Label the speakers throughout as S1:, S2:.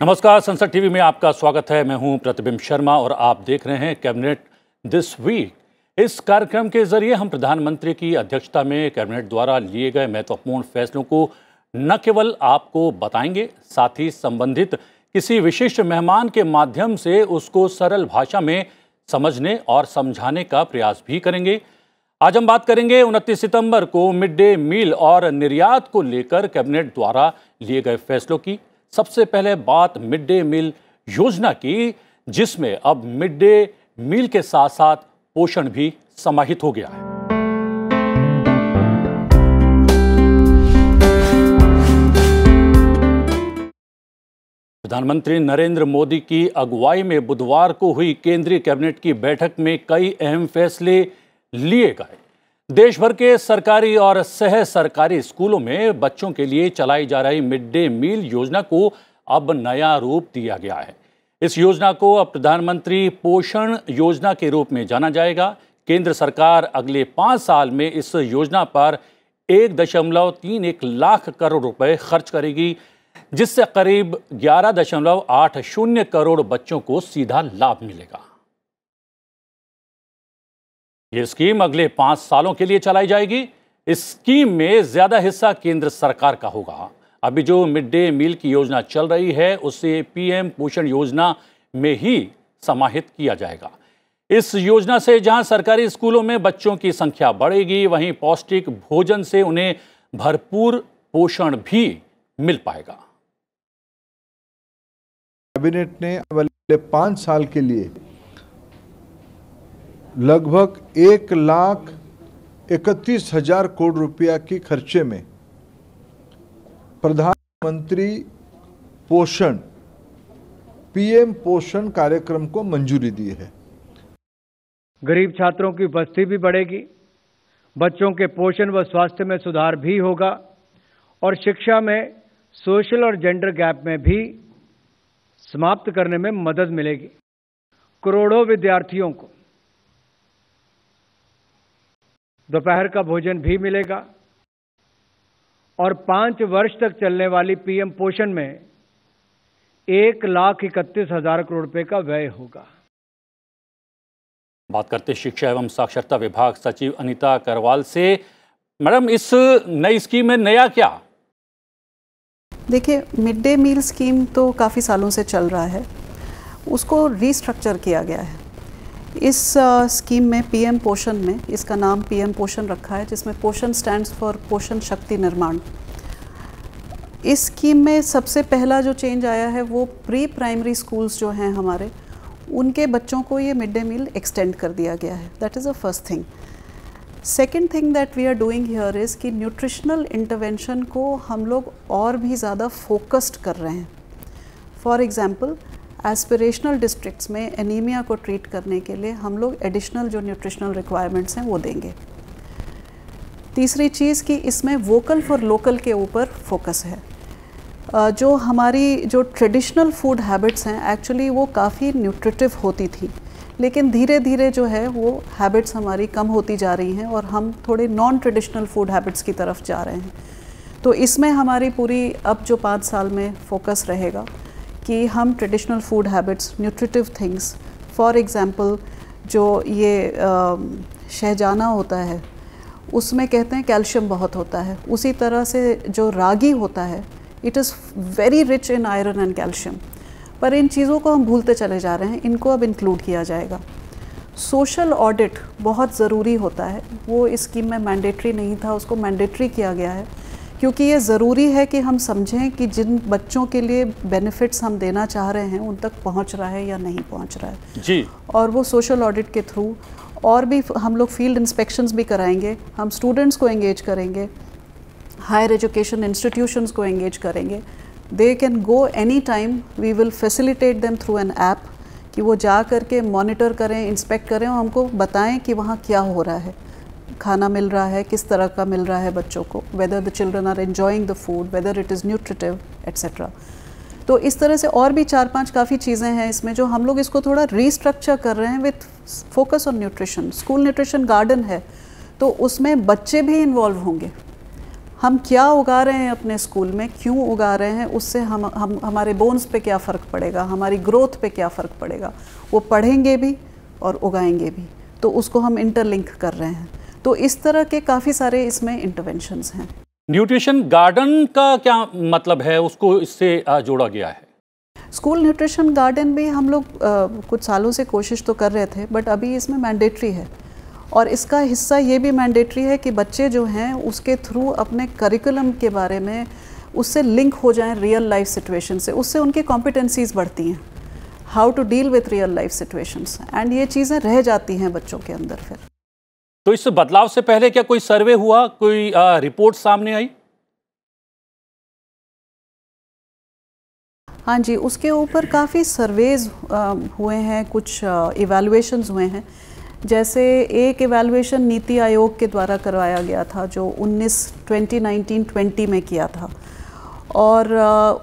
S1: नमस्कार, संसद टीवी में आपका स्वागत है। मैं हूं प्रतिबिंब शर्मा और आप देख रहे हैं कैबिनेट दिस वीक। इस कार्यक्रम के जरिए हम प्रधानमंत्री की अध्यक्षता में कैबिनेट द्वारा लिए गए महत्वपूर्ण फैसलों को न केवल आपको बताएंगे, साथ ही संबंधित किसी विशिष्ट मेहमान के माध्यम से उसको सरल भाषा में समझने और समझाने का प्रयास भी करेंगे। आज हम बात करेंगे 29 सितंबर को मिड डे मील और निर्यात को लेकर कैबिनेट द्वारा लिए गए फैसलों की। सबसे पहले बात मिड डे मील योजना की, जिसमें अब मिड डे मील के साथ साथ पोषण भी समाहित हो गया है। प्रधानमंत्री नरेंद्र मोदी की अगुवाई में बुधवार को हुई केंद्रीय कैबिनेट की बैठक में कई अहम फैसले लिए गए। देश भर के सरकारी और सह सरकारी स्कूलों में बच्चों के लिए चलाई जा रही मिड डे मील योजना को अब नया रूप दिया गया है। इस योजना को अब प्रधानमंत्री पोषण योजना के रूप में जाना जाएगा। केंद्र सरकार अगले 5 साल में इस योजना पर 1.31 लाख करोड़ रुपए खर्च करेगी, जिससे करीब 11.80 करोड़ बच्चों को सीधा लाभ मिलेगा। ये स्कीम अगले 5 सालों के लिए चलाई जाएगी। इस स्कीम में ज्यादा हिस्सा केंद्र सरकार का होगा। अभी जो मिड डे मील की योजना चल रही है उसे पीएम पोषण योजना में ही समाहित किया जाएगा। इस योजना से जहां सरकारी स्कूलों में बच्चों की संख्या बढ़ेगी, वहीं पौष्टिक भोजन से उन्हें भरपूर पोषण भी मिल पाएगा।
S2: कैबिनेट ने अगले 5 साल के लिए लगभग 1,31,000 करोड़ रुपया की खर्चे में प्रधानमंत्री पोषण पीएम पोषण कार्यक्रम को मंजूरी दी है।
S3: गरीब छात्रों की उपस्थिति भी बढ़ेगी, बच्चों के पोषण व स्वास्थ्य में सुधार भी होगा और शिक्षा में सोशल और जेंडर गैप में भी समाप्त करने में मदद मिलेगी। करोड़ों विद्यार्थियों को दोपहर का भोजन भी मिलेगा और 5 वर्ष तक चलने वाली पीएम पोषण में 1,31,000 करोड़ रुपए का व्यय होगा।
S1: बात करते शिक्षा एवं साक्षरता विभाग सचिव अनीता करवाल से। मैडम, इस नई स्कीम में नया क्या?
S4: देखिए, मिड डे मील स्कीम तो काफ़ी सालों से चल रहा है, उसको रीस्ट्रक्चर किया गया है। इस स्कीम में पीएम पोषण में, इसका नाम पीएम पोषण रखा है, जिसमें पोषण स्टैंड्स फॉर पोषण शक्ति निर्माण। इस स्कीम में सबसे पहला जो चेंज आया है वो प्री प्राइमरी स्कूल्स जो हैं हमारे, उनके बच्चों को ये मिड डे मील एक्सटेंड कर दिया गया है। That is a first thing. Second thing that we are doing here is कि न्यूट्रिशनल इंटरवेंशन को हम लोग और भी ज़्यादा फोकस्ड कर रहे हैं। फॉर एग्ज़ाम्पल, एस्पिरेशनल डिस्ट्रिक्ट्स में एनीमिया को ट्रीट करने के लिए हम लोग एडिशनल जो न्यूट्रिशनल रिक्वायरमेंट्स हैं वो देंगे। तीसरी चीज़ कि इसमें वोकल फॉर लोकल के ऊपर फोकस है। जो हमारी जो ट्रेडिशनल फूड हैबिट्स हैं, एक्चुअली वो काफ़ी न्यूट्रिटिव होती थी, लेकिन धीरे धीरे जो है वो हैबिट्स हमारी कम होती जा रही हैं और हम थोड़े नॉन ट्रेडिशनल फूड हैबिट्स की तरफ जा रहे हैं। तो इसमें हमारी पूरी अब जो 5 साल में फोकस रहेगा कि हम traditional food habits, nutritive things, for example जो ये शहजाना होता है उसमें कहते हैं कैल्शियम बहुत होता है, उसी तरह से जो रागी होता है it is very rich in iron and calcium, पर इन चीज़ों को हम भूलते चले जा रहे हैं, इनको अब इंक्लूड किया जाएगा। सोशल ऑडिट बहुत ज़रूरी होता है, वो इस स्कीम में मैंडेटरी नहीं था, उसको मैंडेटरी किया गया है क्योंकि ये ज़रूरी है कि हम समझें कि जिन बच्चों के लिए बेनिफिट्स हम देना चाह रहे हैं उन तक पहुंच रहा है या नहीं पहुंच रहा है
S1: जी।
S4: और वो सोशल ऑडिट के थ्रू और भी हम लोग फील्ड इंस्पेक्शंस भी कराएंगे, हम स्टूडेंट्स को एंगेज करेंगे, हायर एजुकेशन इंस्टीट्यूशंस को एंगेज करेंगे। They can go any time, we will facilitate them through an app कि वो जा करके मॉनिटर करें, इंस्पेक्ट करें और हमको बताएं कि वहाँ क्या हो रहा है, खाना मिल रहा है, किस तरह का मिल रहा है बच्चों को, whether the children are enjoying the food, whether it is nutritive etcetera. तो इस तरह से और भी 4-5 काफ़ी चीज़ें हैं इसमें जो हम लोग इसको थोड़ा रीस्ट्रक्चर कर रहे हैं with focus on nutrition. School nutrition garden है तो उसमें बच्चे भी इन्वॉल्व होंगे। हम क्या उगा रहे हैं अपने स्कूल में, क्यों उगा रहे हैं, उससे हम हमारे बोन्स पे क्या फ़र्क पड़ेगा, हमारी ग्रोथ पे क्या फ़र्क पड़ेगा, वो पढ़ेंगे भी और उगाएंगे भी। तो उसको हम इंटरलिंक कर रहे हैं। तो इस तरह के काफ़ी सारे इसमें इंटरवेंशंस हैं।
S1: न्यूट्रिशन गार्डन का क्या मतलब है, उसको इससे जोड़ा गया है?
S4: स्कूल न्यूट्रिशन गार्डन भी हम लोग कुछ सालों से कोशिश तो कर रहे थे, बट अभी इसमें मैंडेटरी है और इसका हिस्सा ये भी मैंडेटरी है कि बच्चे जो हैं उसके थ्रू अपने करिकुलम के बारे में उससे लिंक हो जाएं रियल लाइफ सिचुएशन से, उससे उनकी कॉम्पिटेंसीज बढ़ती हैं, how to deal with real life situations, and ये चीज़ें रह जाती हैं बच्चों के अंदर फिर।
S1: तो इस बदलाव से पहले क्या कोई सर्वे हुआ, कोई रिपोर्ट सामने आई?
S4: हाँ जी, उसके ऊपर काफ़ी सर्वेज हुए हैं, कुछ इवैल्यूएशंस हुए हैं। जैसे एक इवैल्यूएशन नीति आयोग के द्वारा करवाया गया था जो 2019-20 में किया था और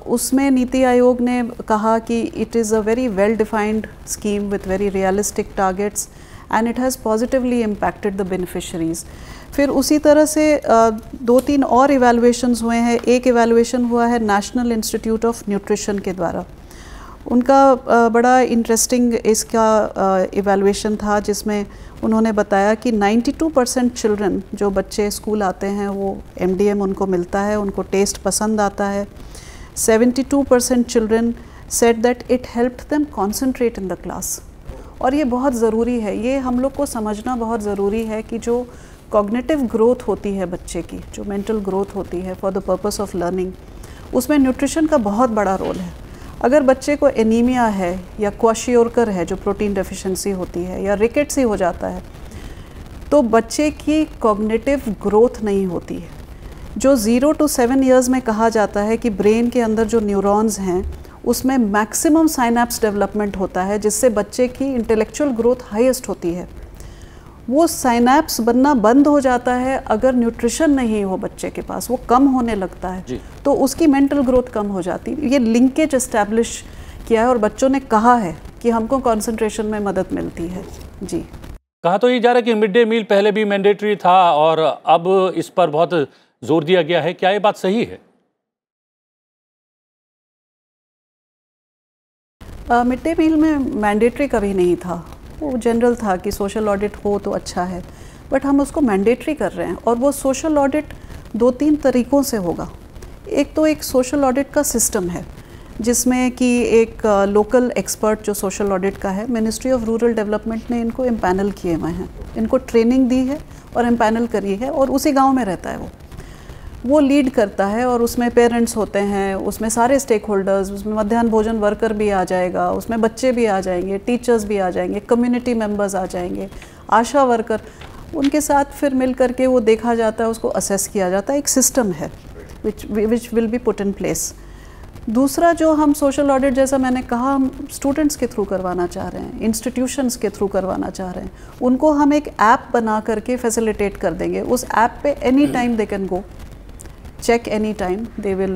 S4: उसमें नीति आयोग ने कहा कि it is a very well defined scheme with very realistic targets and it has positively impacted the beneficiaries. फिर उसी तरह से 2-3 और इवैल्यूएशंस हुए हैं। एक इवैल्यूएशन हुआ है नेशनल इंस्टीट्यूट ऑफ न्यूट्रिशन के द्वारा, उनका बड़ा इंटरेस्टिंग इसका इवैल्यूएशन था जिसमें उन्होंने बताया कि 92% चिल्ड्रन, जो बच्चे स्कूल आते हैं वो MDM उनको मिलता है, उनको टेस्ट पसंद आता है। 72% children said that it helped them concentrate in the class. और ये बहुत ज़रूरी है, ये हम लोग को समझना बहुत ज़रूरी है कि जो कॉग्निटिव ग्रोथ होती है बच्चे की, जो मेंटल ग्रोथ होती है for the purpose of learning, उसमें न्यूट्रिशन का बहुत बड़ा रोल है। अगर बच्चे को एनीमिया है या क्वाशियोरकर है जो प्रोटीन डेफिशिएंसी होती है, या रिकेट्स ही हो जाता है, तो बच्चे की कॉग्निटिव ग्रोथ नहीं होती है। जो 0 to 7 ईयर्स में कहा जाता है कि ब्रेन के अंदर जो न्यूरॉन्स हैं उसमें मैक्सिमम साइनेप्स डेवलपमेंट होता है जिससे बच्चे की इंटेलेक्चुअल ग्रोथ हाईएस्ट होती है। वो साइनेप्स बनना बंद हो जाता है अगर न्यूट्रिशन नहीं हो बच्चे के पास, वो कम होने लगता है, तो उसकी मेंटल ग्रोथ कम हो जाती है। ये लिंकेज एस्टैब्लिश किया है और बच्चों ने कहा है कि हमको कंसंट्रेशन में मदद मिलती है। जी,
S1: कहा तो ये जा रहा है कि मिड डे मील पहले भी मैंडेटरी था और अब इस पर बहुत जोर दिया गया है, क्या ये बात सही है?
S4: मिड डे मील में मैंडेटरी कभी नहीं था, वो जनरल था कि सोशल ऑडिट हो तो अच्छा है, बट हम उसको मैंडेटरी कर रहे हैं। और वो सोशल ऑडिट 2-3 तरीक़ों से होगा। एक तो एक सोशल ऑडिट का सिस्टम है जिसमें कि एक लोकल एक्सपर्ट जो सोशल ऑडिट का है, मिनिस्ट्री ऑफ रूरल डेवलपमेंट ने इनको एम्पैनल किए हुए हैं, इनको ट्रेनिंग दी है और एम्पैनल करी है, और उसी गाँव में रहता है वो लीड करता है। और उसमें पेरेंट्स होते हैं, उसमें सारे स्टेक होल्डर्स, उसमें मध्याह्न भोजन वर्कर भी आ जाएगा, उसमें बच्चे भी आ जाएंगे, टीचर्स भी आ जाएंगे, कम्युनिटी मेंबर्स आ जाएंगे, आशा वर्कर, उनके साथ फिर मिल करके वो देखा जाता है, उसको असेस किया जाता है। एक सिस्टम है which will be put in place. दूसरा जो हम सोशल ऑडिट, जैसा मैंने कहा, हम स्टूडेंट्स के थ्रू करवाना चाह रहे हैं, इंस्टीट्यूशंस के थ्रू करवाना चाह रहे हैं। उनको हम एक ऐप बना करके फैसिलिटेट कर देंगे। उस ऐप पे any time they can go check, any time they will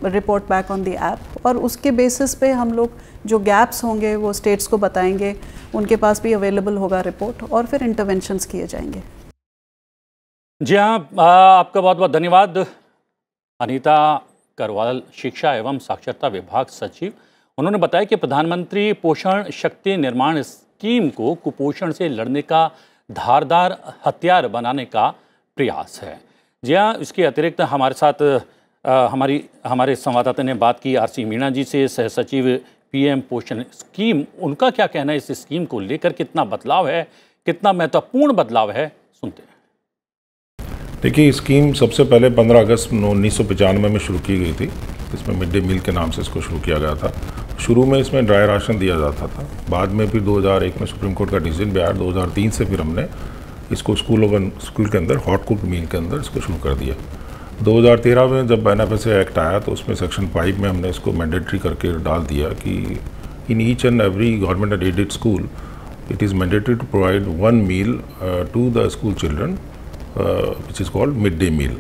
S4: report back on the app, और उसके बेसिस पे हम लोग जो गैप्स होंगे वो स्टेट्स को बताएंगे, उनके पास भी अवेलेबल होगा रिपोर्ट, और फिर इंटरवेंशंस किए जाएंगे।
S1: जी हाँ, आपका बहुत बहुत धन्यवाद। अनीता करवाल, शिक्षा एवं साक्षरता विभाग सचिव, उन्होंने बताया कि प्रधानमंत्री पोषण शक्ति निर्माण स्कीम को कुपोषण से लड़ने का धारदार हथियार बनाने का प्रयास है। जी हाँ, इसके अतिरिक्त हमारे साथ हमारे संवाददाता ने बात की RC मीणा जी से, सह सचिव PM पोषण स्कीम। उनका क्या कहना है इस स्कीम को लेकर, कितना बदलाव है, कितना महत्वपूर्ण बदलाव है, सुनते हैं।
S5: देखिए, स्कीम सबसे पहले 15 अगस्त 1995 में शुरू की गई थी। इसमें मिड डे मील के नाम से इसको शुरू किया गया था। शुरू में इसमें ड्राई राशन दिया जाता था। बाद में फिर 2001 में सुप्रीम कोर्ट का डिसीजन भी आया। 2003 से फिर हमने इसको स्कूल के अंदर हॉट कुक मील के अंदर इसको शुरू कर दिया। 2013 में जब NFSA एक्ट आया तो उसमें सेक्शन 5 में हमने इसको मैंडेटरी करके डाल दिया कि in each and every government and aided school it is mandatory to provide 1 meal to the school children which is called mid day meal.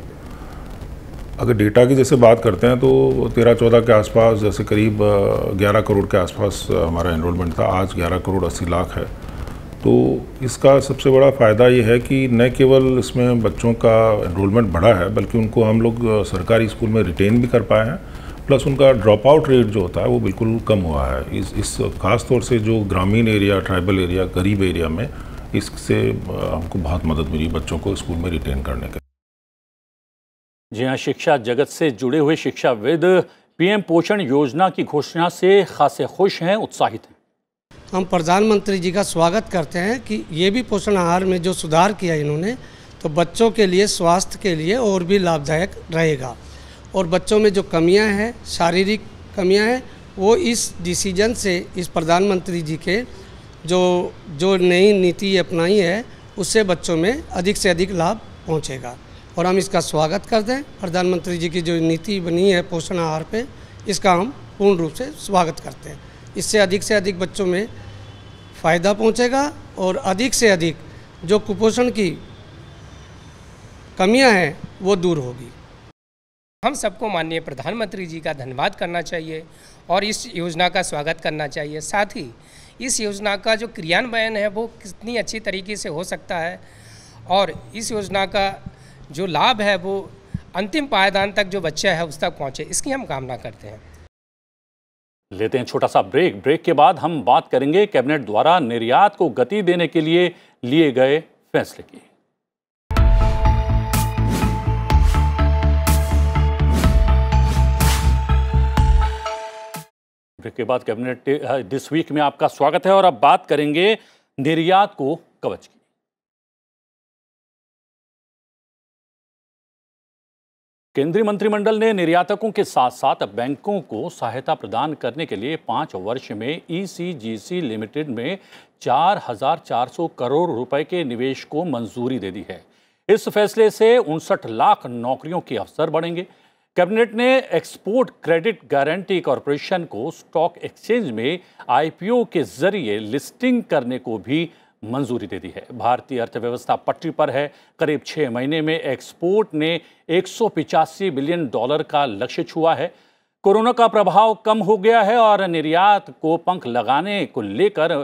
S5: अगर डेटा की जैसे बात करते हैं तो 13-14 के आसपास, जैसे करीब 11 करोड़ के आसपास हमारा एनरोलमेंट था। आज 11 करोड़ 80 लाख है। तो इसका सबसे बड़ा फ़ायदा ये है कि न केवल इसमें बच्चों का एनरोलमेंट बढ़ा है, बल्कि उनको हम लोग सरकारी स्कूल में रिटेन भी कर पाए हैं। प्लस उनका ड्रॉप आउट रेट जो होता है वो बिल्कुल कम हुआ है। इस खास तौर से जो ग्रामीण एरिया, ट्राइबल एरिया, गरीब एरिया में इससे हमको बहुत मदद मिली बच्चों को स्कूल में रिटेन करने के।
S1: जी हाँ, शिक्षा जगत से जुड़े हुए शिक्षाविद PM पोषण योजना की घोषणा से खासे खुश हैं, उत्साहित हैं।
S6: हम प्रधानमंत्री जी का स्वागत करते हैं कि ये भी पोषण आहार में जो सुधार किया इन्होंने, तो बच्चों के लिए, स्वास्थ्य के लिए और भी लाभदायक रहेगा। और बच्चों में जो कमियां हैं, शारीरिक कमियां हैं, वो इस डिसीजन से, इस प्रधानमंत्री जी के जो नई नीति अपनाई है, उससे बच्चों में अधिक से अधिक लाभ पहुंचेगा। और हम इसका स्वागत करते हैं। प्रधानमंत्री जी की जो नीति बनी है पोषण आहार पे, इसका हम पूर्ण रूप से स्वागत करते हैं। इससे अधिक बच्चों में फ़ायदा पहुंचेगा और अधिक से अधिक जो कुपोषण की कमियां हैं वो दूर होगी।
S7: हम सबको माननीय प्रधानमंत्री जी का धन्यवाद करना चाहिए और इस योजना का स्वागत करना चाहिए। साथ ही इस योजना का जो क्रियान्वयन है वो कितनी अच्छी तरीके से हो सकता है और इस योजना का जो लाभ है वो अंतिम पायदान तक जो बच्चा है उस तक पहुँचे, इसकी हम कामना करते हैं।
S1: लेते हैं छोटा सा ब्रेक के बाद हम बात करेंगे कैबिनेट द्वारा निर्यात को गति देने के लिए लिए गए फैसले की। ब्रेक के बाद कैबिनेट दिस वीक में आपका स्वागत है और अब बात करेंगे निर्यात को कवच की। केंद्रीय मंत्रिमंडल ने निर्यातकों के साथ साथ बैंकों को सहायता प्रदान करने के लिए 5 वर्ष में ECGC लिमिटेड में 4,400 करोड़ रुपए के निवेश को मंजूरी दे दी है। इस फैसले से 59 लाख नौकरियों के अवसर बढ़ेंगे। कैबिनेट ने एक्सपोर्ट क्रेडिट गारंटी कॉरपोरेशन को स्टॉक एक्सचेंज में IPO के जरिए लिस्टिंग करने को भी मंजूरी दे दी है। भारतीय अर्थव्यवस्था पटरी पर है। करीब 6 महीने में एक्सपोर्ट ने $185 बिलियन का लक्ष्य छुआ है। कोरोना का प्रभाव कम हो गया है और निर्यात को पंख लगाने को लेकर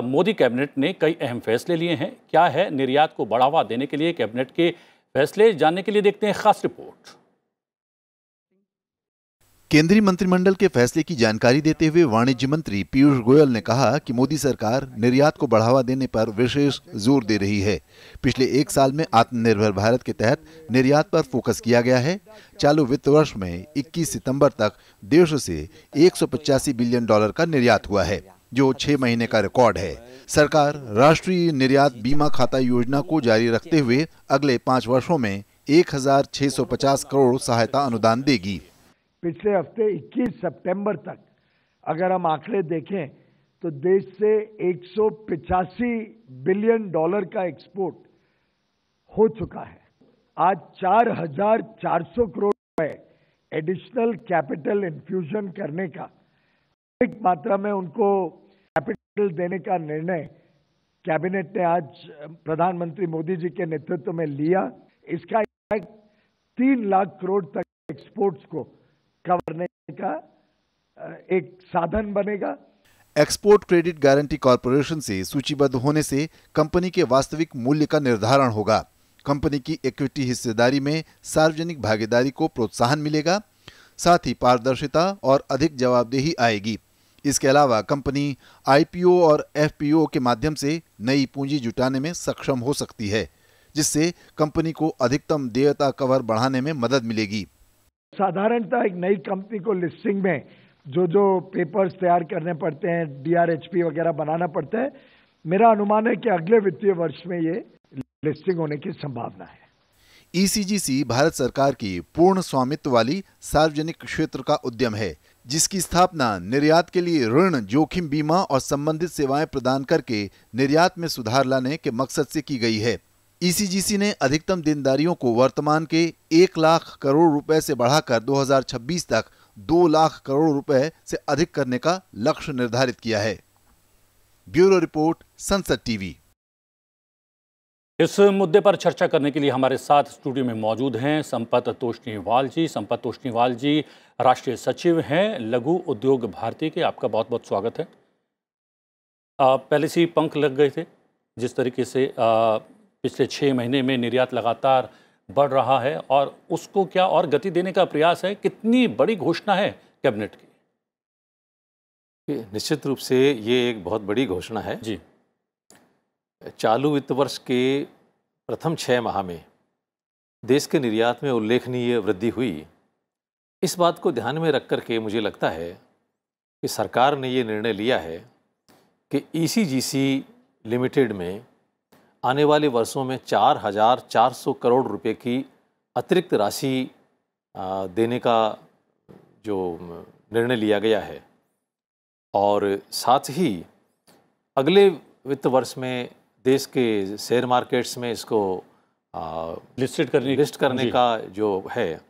S1: मोदी कैबिनेट ने कई अहम फैसले लिए हैं। क्या है निर्यात को बढ़ावा देने के लिए कैबिनेट के फैसले, जानने के लिए देखते हैं खास रिपोर्ट।
S8: केंद्रीय मंत्रिमंडल के फैसले की जानकारी देते हुए वाणिज्य मंत्री पीयूष गोयल ने कहा कि मोदी सरकार निर्यात को बढ़ावा देने पर विशेष जोर दे रही है। पिछले 1 साल में आत्मनिर्भर भारत के तहत निर्यात पर फोकस किया गया है। चालू वित्त वर्ष में 21 सितंबर तक देश से $185 बिलियन का निर्यात हुआ है, जो 6 महीने का रिकॉर्ड है। सरकार राष्ट्रीय निर्यात बीमा खाता योजना को जारी रखते हुए अगले 5 वर्षों में 1,650 करोड़ सहायता अनुदान देगी।
S2: पिछले हफ्ते 21 सितंबर तक अगर हम आंकड़े देखें तो देश से $185 बिलियन का एक्सपोर्ट हो चुका है। आज 4,400 करोड़ रुपए एडिशनल कैपिटल इन्फ्यूजन करने का, अधिक मात्रा में उनको कैपिटल देने का निर्णय कैबिनेट ने आज प्रधानमंत्री मोदी जी के नेतृत्व में लिया। इसका 3 लाख करोड़ तक एक्सपोर्ट्स को करने का एक साधन बनेगा।
S8: एक्सपोर्ट क्रेडिट गारंटी कॉरपोरेशन से सूचीबद्ध होने से कंपनी के वास्तविक मूल्य का निर्धारण होगा। कंपनी की इक्विटी हिस्सेदारी में सार्वजनिक भागीदारी को प्रोत्साहन मिलेगा। साथ ही पारदर्शिता और अधिक जवाबदेही आएगी। इसके अलावा कंपनी IPO और FPO के माध्यम से नई पूंजी जुटाने में सक्षम हो सकती है, जिससे कंपनी को अधिकतम देयता कवर बढ़ाने में मदद मिलेगी।
S2: साधारणतः एक नई कंपनी को लिस्टिंग में जो पेपर्स तैयार करने पड़ते हैं, DRHP वगैरह बनाना पड़ता है, मेरा अनुमान है कि अगले वित्तीय वर्ष में ये लिस्टिंग होने की संभावना है।
S8: ईसीजीसी भारत सरकार की पूर्ण स्वामित्व वाली सार्वजनिक क्षेत्र का उद्यम है, जिसकी स्थापना निर्यात के लिए ऋण, जोखिम बीमा और संबंधित सेवाएं प्रदान करके निर्यात में सुधार लाने के मकसद से की गई है। ईसीजीसी ने अधिकतम देनदारियों को वर्तमान के 1 लाख करोड़ रुपए से बढ़ाकर 2026 तक 2 लाख करोड़ रुपए से अधिक करने का लक्ष्य निर्धारित किया है। ब्यूरो रिपोर्ट, संसद टीवी।
S1: इस मुद्दे पर चर्चा करने के लिए हमारे साथ स्टूडियो में मौजूद हैं संपत तोष्णीवाल जी। संपत तोष्णीवाल जी राष्ट्रीय सचिव हैं लघु उद्योग भारती के। आपका बहुत बहुत स्वागत है। पहले से ही पंख लग गए थे, जिस तरीके से पिछले 6 महीने में निर्यात लगातार बढ़ रहा है और उसको क्या और गति देने का प्रयास है। कितनी बड़ी घोषणा है कैबिनेट की?
S9: निश्चित रूप से ये एक बहुत बड़ी घोषणा है
S1: जी।
S9: चालू वित्त वर्ष के प्रथम 6 माह में देश के निर्यात में उल्लेखनीय वृद्धि हुई। इस बात को ध्यान में रख कर के मुझे लगता है कि सरकार ने ये निर्णय लिया है कि ईसीजीसी लिमिटेड में आने वाले वर्षों में 4,400 करोड़ रुपए की अतिरिक्त राशि देने का जो निर्णय लिया गया है, और साथ ही अगले वित्त वर्ष में देश के शेयर मार्केट्स में इसको लिस्ट करने का जो है,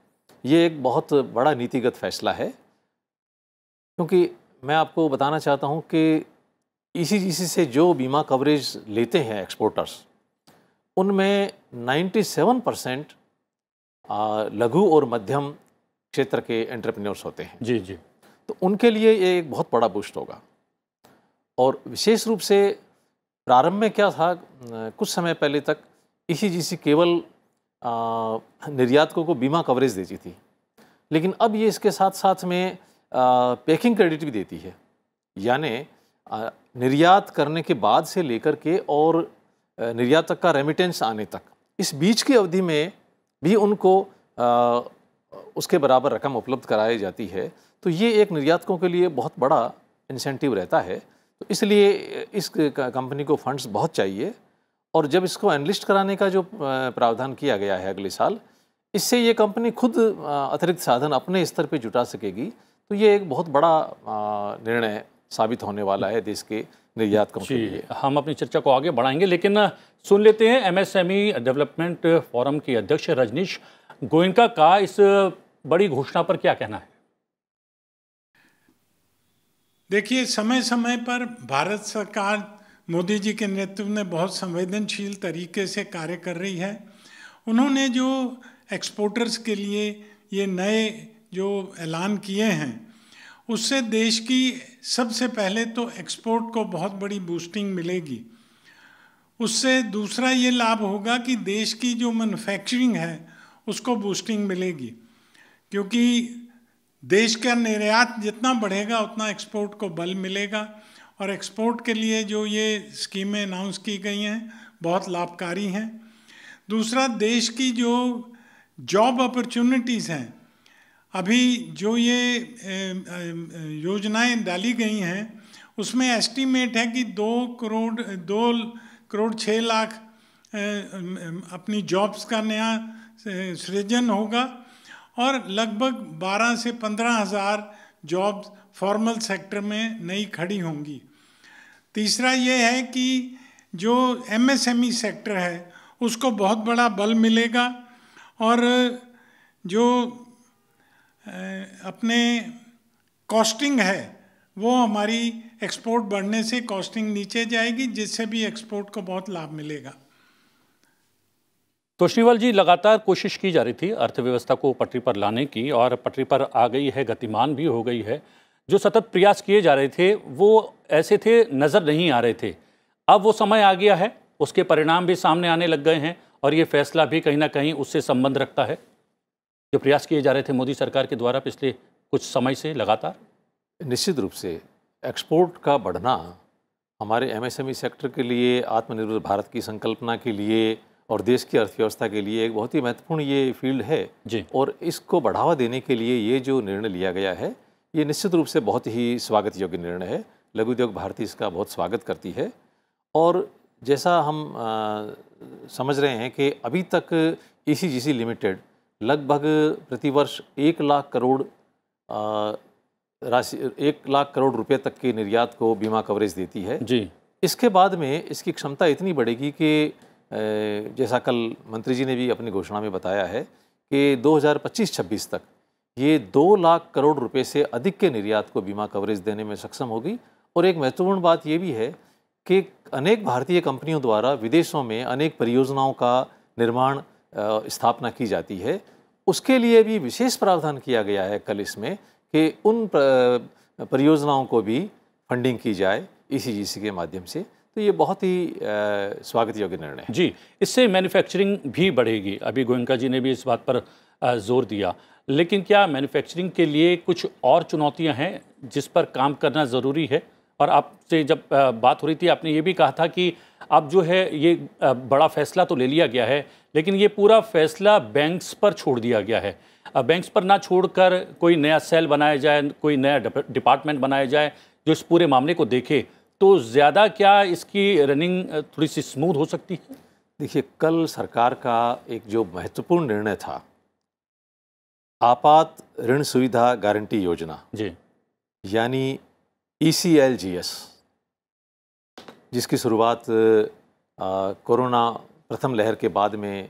S9: ये एक बहुत बड़ा नीतिगत फैसला है। क्योंकि मैं आपको बताना चाहता हूँ कि ईसीजीसी से जो बीमा कवरेज लेते हैं एक्सपोर्टर्स, उनमें 97% लघु और मध्यम क्षेत्र के एंटरप्रेन्योर्स होते हैं।
S1: जी जी।
S9: तो उनके लिए ये एक बहुत बड़ा बूस्ट होगा। और विशेष रूप से प्रारंभ में क्या था, कुछ समय पहले तक ईसीजीसी केवल निर्यातकों को बीमा कवरेज देती थी, लेकिन अब ये इसके साथ साथ में पैकिंग क्रेडिट भी देती है। यानी निर्यात करने के बाद से लेकर के और निर्यातक का रेमिटेंस आने तक, इस बीच की अवधि में भी उनको उसके बराबर रकम उपलब्ध कराई जाती है। तो ये एक निर्यातकों के लिए बहुत बड़ा इंसेंटिव रहता है। तो इसलिए इस कंपनी को फंड्स बहुत चाहिए, और जब इसको एनलिस्ट कराने का जो प्रावधान किया गया है अगले साल, इससे ये कंपनी खुद अतिरिक्त साधन अपने स्तर पे जुटा सकेगी। तो ये एक बहुत बड़ा निर्णय साबित होने वाला है देश के निर्यातकों के लिए।
S1: हम अपनी चर्चा को आगे बढ़ाएंगे, लेकिन सुन लेते हैं एमएसएमई डेवलपमेंट फोरम के अध्यक्ष रजनीश गोयनका का इस बड़ी घोषणा पर क्या कहना है।
S10: देखिए, समय समय पर भारत सरकार मोदी जी के नेतृत्व में बहुत संवेदनशील तरीके से कार्य कर रही है। उन्होंने जो एक्सपोर्टर्स के लिए ये नए जो ऐलान किए हैं, उससे देश की सबसे पहले तो एक्सपोर्ट को बहुत बड़ी बूस्टिंग मिलेगी। उससे दूसरा ये लाभ होगा कि देश की जो मैन्युफैक्चरिंग है उसको बूस्टिंग मिलेगी, क्योंकि देश का निर्यात जितना बढ़ेगा उतना एक्सपोर्ट को बल मिलेगा। और एक्सपोर्ट के लिए जो ये स्कीमें अनाउंस की गई हैं बहुत लाभकारी हैं। दूसरा, देश की जो जॉब अपॉर्चुनिटीज़ हैं, अभी जो ये योजनाएं डाली गई हैं उसमें एस्टीमेट है कि 2 करोड़ 6 लाख अपनी जॉब्स का नया सृजन होगा, और लगभग 12 से 15 हज़ार जॉब्स फॉर्मल सेक्टर में नई खड़ी होंगी। तीसरा ये है कि जो एमएसएमई सेक्टर है उसको बहुत बड़ा बल मिलेगा, और जो अपने कॉस्टिंग है वो हमारी एक्सपोर्ट बढ़ने से कॉस्टिंग नीचे जाएगी, जिससे भी एक्सपोर्ट को बहुत लाभ मिलेगा।
S1: तोष्णीवाल जी, लगातार कोशिश की जा रही थी अर्थव्यवस्था को पटरी पर लाने की, और पटरी पर आ गई है, गतिमान भी हो गई है। जो सतत प्रयास किए जा रहे थे वो ऐसे थे, नज़र नहीं आ रहे थे। अब वो समय आ गया है, उसके परिणाम भी सामने आने लग गए हैं, और ये फैसला भी कहीं ना कहीं उससे संबंध रखता है जो प्रयास किए जा रहे थे मोदी सरकार के द्वारा पिछले कुछ समय से लगातार।
S9: निश्चित रूप से एक्सपोर्ट का बढ़ना हमारे एमएसएमई सेक्टर के लिए, आत्मनिर्भर भारत की संकल्पना के लिए और देश की अर्थव्यवस्था के लिए एक बहुत ही महत्वपूर्ण ये फील्ड है
S1: जी।
S9: और इसको बढ़ावा देने के लिए ये जो निर्णय लिया गया है, ये निश्चित रूप से बहुत ही स्वागत योग्य निर्णय है। लघु उद्योग भारती इसका बहुत स्वागत करती है। और जैसा हम समझ रहे हैं कि अभी तक ECGC लिमिटेड लगभग प्रतिवर्ष 1 लाख करोड़ राशि 1 लाख करोड़ रुपए तक के निर्यात को बीमा कवरेज देती है
S1: जी।
S9: इसके बाद में इसकी क्षमता इतनी बढ़ेगी कि जैसा कल मंत्री जी ने भी अपनी घोषणा में बताया है कि 2025-26 तक ये 2 लाख करोड़ रुपए से अधिक के निर्यात को बीमा कवरेज देने में सक्षम होगी। और एक महत्वपूर्ण बात ये भी है कि अनेक भारतीय कंपनियों द्वारा विदेशों में अनेक परियोजनाओं का निर्माण स्थापना की जाती है, उसके लिए भी विशेष प्रावधान किया गया है कल इसमें कि उन परियोजनाओं को भी फंडिंग की जाए ECGC के माध्यम से। तो ये बहुत ही स्वागत योग्य निर्णय है।
S1: जी, इससे मैन्युफैक्चरिंग भी बढ़ेगी। अभी गोयनका जी ने भी इस बात पर जोर दिया, लेकिन क्या मैन्युफैक्चरिंग के लिए कुछ और चुनौतियां हैं जिस पर काम करना ज़रूरी है? और आपसे जब बात हो रही थी आपने ये भी कहा था कि अब जो है ये बड़ा फैसला तो ले लिया गया है, लेकिन ये पूरा फैसला बैंक्स पर छोड़ दिया गया है। बैंक्स पर ना छोड़कर कोई नया सेल बनाया जाए, कोई नया डिपार्टमेंट बनाया जाए जो इस पूरे मामले को देखे, तो ज़्यादा क्या इसकी रनिंग थोड़ी सी स्मूथ हो सकती है?
S9: देखिए, कल सरकार का एक जो महत्वपूर्ण निर्णय था, आपात ऋण सुविधा गारंटी योजना
S1: जी, यानी
S9: ECLGS, जिसकी शुरुआत कोरोना प्रथम लहर के बाद में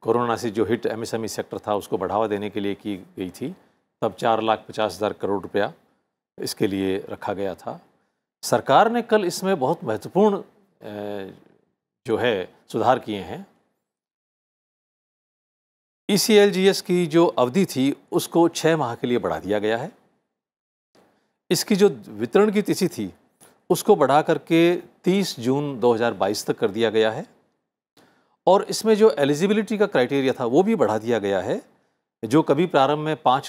S9: कोरोना से जो हिट MSME सेक्टर था उसको बढ़ावा देने के लिए की गई थी। तब 4,50,000 करोड़ रुपया इसके लिए रखा गया था। सरकार ने कल इसमें बहुत महत्वपूर्ण जो है सुधार किए हैं। ECLGS की जो अवधि थी उसको 6 माह के लिए बढ़ा दिया गया है। इसकी जो वितरण की तिथि थी उसको बढ़ा करके 30 जून 2022 तक कर दिया गया है। और इसमें जो एलिजिबिलिटी का क्राइटेरिया था वो भी बढ़ा दिया गया है। जो कभी प्रारंभ में 5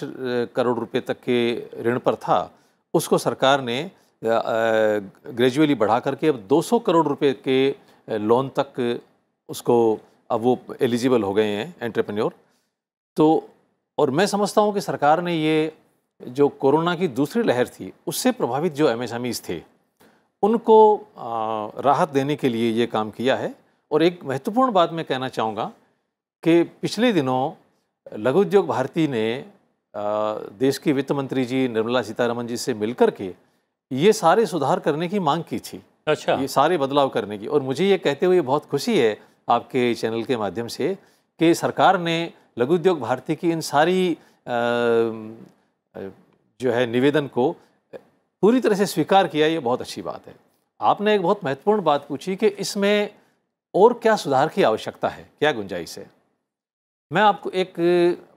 S9: करोड़ रुपए तक के ऋण पर था, उसको सरकार ने ग्रेजुअली बढ़ा करके अब 200 करोड़ रुपए के लोन तक उसको अब वो एलिजिबल हो गए हैं एंटरप्रेन्योर। तो और मैं समझता हूँ कि सरकार ने ये जो कोरोना की दूसरी लहर थी उससे प्रभावित जो MSMEs थे उनको राहत देने के लिए ये काम किया है। और एक महत्वपूर्ण बात मैं कहना चाहूँगा कि पिछले दिनों लघु उद्योग भारती ने देश की वित्त मंत्री जी निर्मला सीतारमण जी से मिलकर के ये सारे सुधार करने की मांग की थी।
S1: अच्छा, ये
S9: सारे बदलाव करने की। और मुझे ये कहते हुए बहुत खुशी है आपके चैनल के माध्यम से कि सरकार ने लघु उद्योग भारती की इन सारी जो है निवेदन को पूरी तरह से स्वीकार किया। ये बहुत अच्छी बात है। आपने एक बहुत महत्वपूर्ण बात पूछी कि इसमें और क्या सुधार की आवश्यकता है, क्या गुंजाइश है। मैं आपको एक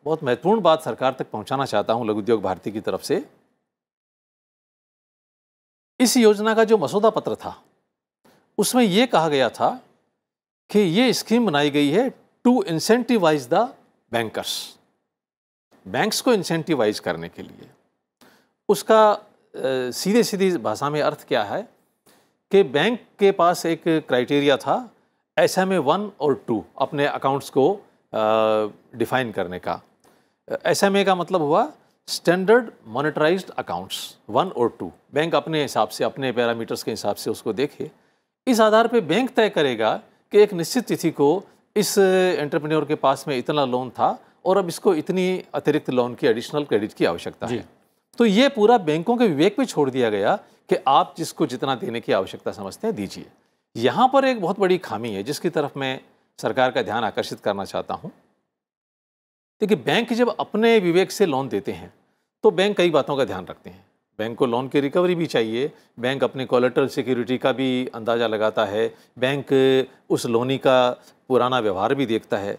S9: बहुत महत्वपूर्ण बात सरकार तक पहुंचाना चाहता हूं लघु उद्योग भारती की तरफ से। इस योजना का जो मसौदा पत्र था उसमें यह कहा गया था कि ये स्कीम बनाई गई है to incentivise the bankers, banks को इंसेंटिवाइज करने के लिए। उसका सीधे सीधी भाषा में अर्थ क्या है कि बैंक के पास एक क्राइटेरिया था SMA 1 और 2 अपने अकाउंट्स को डिफाइन करने का। SMA का मतलब हुआ स्टैंडर्ड मॉनेटराइज्ड अकाउंट्स 1 और 2। बैंक अपने हिसाब से, अपने पैरामीटर्स के हिसाब से उसको देखे। इस आधार पे बैंक तय करेगा कि एक निश्चित तिथि को इस एंटरप्रेन्योर के पास में इतना लोन था और अब इसको इतनी अतिरिक्त लोन की, एडिशनल क्रेडिट की आवश्यकता है। तो ये पूरा बैंकों के विवेक पे छोड़ दिया गया कि आप जिसको जितना देने की आवश्यकता समझते हैं दीजिए। यहाँ पर एक बहुत बड़ी खामी है जिसकी तरफ मैं सरकार का ध्यान आकर्षित करना चाहता हूँ। देखिए, बैंक जब अपने विवेक से लोन देते हैं तो बैंक कई बातों का ध्यान रखते हैं। बैंक को लोन की रिकवरी भी चाहिए, बैंक अपने कोलेटरल सिक्योरिटी का भी अंदाज़ा लगाता है, बैंक उस लोनी का पुराना व्यवहार भी देखता है।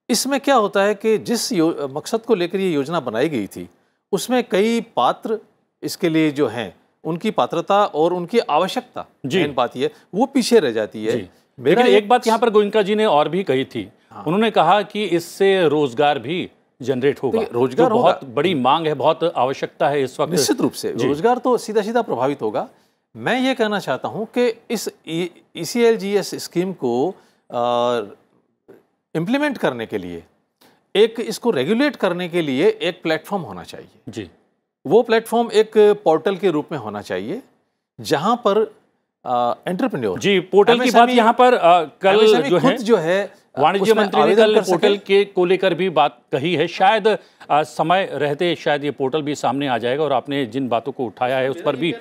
S9: इसमें क्या होता है कि जिस मकसद को लेकर ये योजना बनाई गई थी उसमें कई पात्र इसके लिए जो हैं उनकी पात्रता और उनकी आवश्यकता, मेन बात ये वो पीछे रह जाती है।
S1: लेकिन एक बात यहाँ पर गोयनका जी ने और भी कही थी। उन्होंने कहा कि इससे रोजगार भी जनरेट होगा।
S9: रोजगार
S1: बहुत बड़ी मांग है, बहुत आवश्यकता है इस वक्त।
S9: निश्चित रूप से रोजगार तो सीधा सीधा प्रभावित होगा। मैं ये कहना चाहता हूँ कि इस ECLGS स्कीम को इम्प्लीमेंट करने के लिए, एक इसको रेगुलेट करने के लिए एक प्लेटफॉर्म होना चाहिए जी। वो प्लेटफॉर्म एक पोर्टल के रूप में होना चाहिए जहाँ पर एंटरप्रेन्योर।
S1: जी, पोर्टल की बात यहाँ पर कल जो है वाणिज्य मंत्री ने कल पोर्टल को लेकर भी बात कही है। शायद समय रहते शायद ये पोर्टल भी सामने आ जाएगा और आपने जिन बातों को उठाया है उस पर भी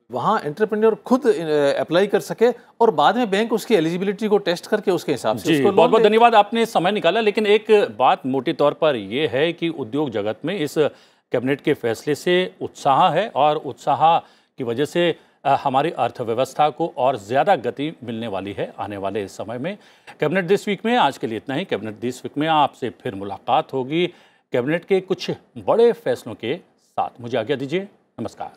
S9: वहाँ एंटरप्रेन्योर खुद अप्लाई कर सके और बाद में बैंक उसकी एलिजिबिलिटी को टेस्ट करके उसके हिसाब से उसको
S1: बहुत बहुत धन्यवाद, आपने समय निकाला। लेकिन एक बात मोटे तौर पर यह है कि उद्योग जगत में इस कैबिनेट के फैसले से उत्साह है और उत्साह की वजह से हमारी अर्थव्यवस्था को और ज़्यादा गति मिलने वाली है आने वाले समय में। कैबिनेट दिस वीक में आज के लिए इतना ही। कैबिनेट दिस वीक में आपसे फिर मुलाकात होगी कैबिनेट के कुछ बड़े फैसलों के साथ। मुझे आज्ञा दीजिए, नमस्कार।